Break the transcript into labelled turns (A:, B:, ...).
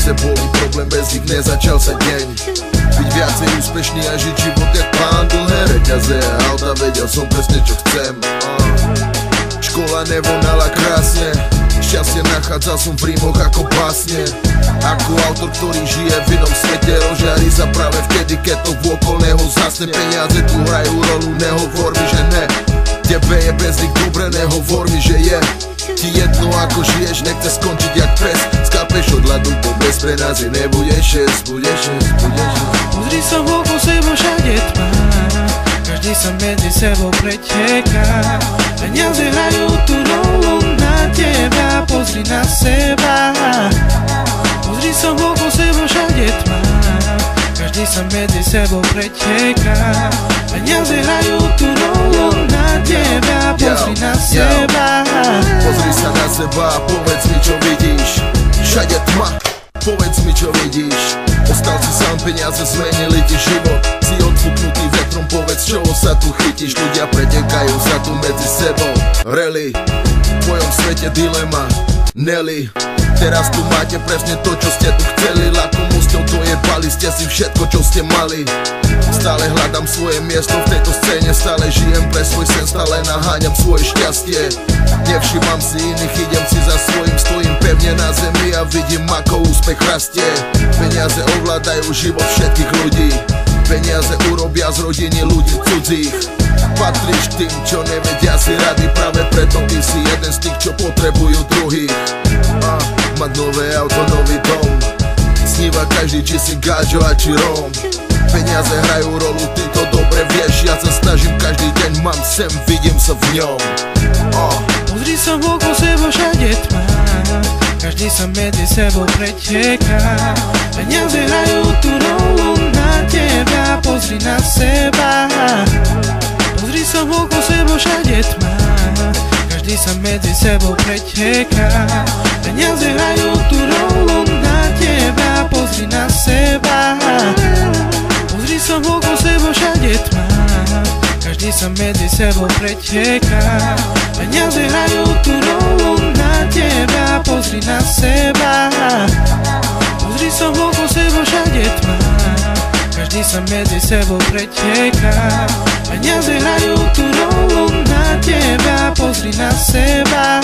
A: peniaze boli problém, bez nich nezačal sa deň. Byť viacej úspešný a žiť život jak pán, dlhé reťaze a auta, vedel som presne čo chcem. Škola nevonala krásne, šťastie nachádzal som v rímoch ako básne. Ako autor, ktorý žije v inom svete, rozžiari sa práve vtedy, keď to vôkol neho zhasne. Peniaze tu hrajú rolu, nehovor mi, že ne. Tebe je bez nich dobre, nehovor mi, že je ti jedno ako žiješ, nechce skončiť jak pes. Skápeš od ľadu, bo bez peňazí nebudeš šesť, budeš.
B: Pozri sa okolo seba, všade tma, každý sa medzi sebou preteká. Peniaze hrajú tú rolu na teba, pozri na seba. Pozri sa okolo seba, všade tma, každý sa medzi sebou preteká. Peniaze hrajú tú rolu na teba, pozri na seba.
A: Pozri sa na seba a povedz mi, čo vidíš. Všade tma, povedz mi, čo vidíš. Ostal si sám, peniaze zmenili ti život. Si odfúknutý vetrom, povedz, čoho sa tu chytíš. Ľudia pretekajú sa tu medzi sebou. Really, v tvojom svete dilema, Nelly. Teraz tu máte presne to, čo ste tu chceli. Lakomosťou to jebali ste si všetko, čo ste mali. Stále hľadám svoje miesto v tejto scéne, stále žijem pre svoj sen, stále naháňam svoje šťastie. Nevšímam si iných, idem si za svojím, stojím pevne na zemi a vidím, ako úspech rastie. Peniaze ovládajú život všetkých ľudí, peniaze urobia z rodiny ľudí cudzích. Patríš k tým, čo nevedia si rady, práve preto ty si jeden z tých, čo potrebujú druhých. Mať nové auto, nový dom, sníva každý, či si gáčo a či rom. Peniaze hrajú rolu, ty to dobre vieš, ja sa snažím každý deň, mám sem, vidím sa v ňom.
B: Pozri sa okolo seba, všade tma, každý sa medzi sebou preteká. Peniaze hrajú tú rolu na teba, pozri na seba. Pozri sa okolo seba, všade tma, každý sa medzi sebou preteká. Peniaze hrajú tú rolu na teba, pozri na seba. Pozri sa okolo seba, všade tma, každý sa medzi sebou preteká. Peniaze hrajú tú rolu na teba, pozri na seba. Pozri sa okolo seba, všade tma, každý sa medzi sebou preteká. Peniaze hrajú tú rolu na teba, pozri na seba.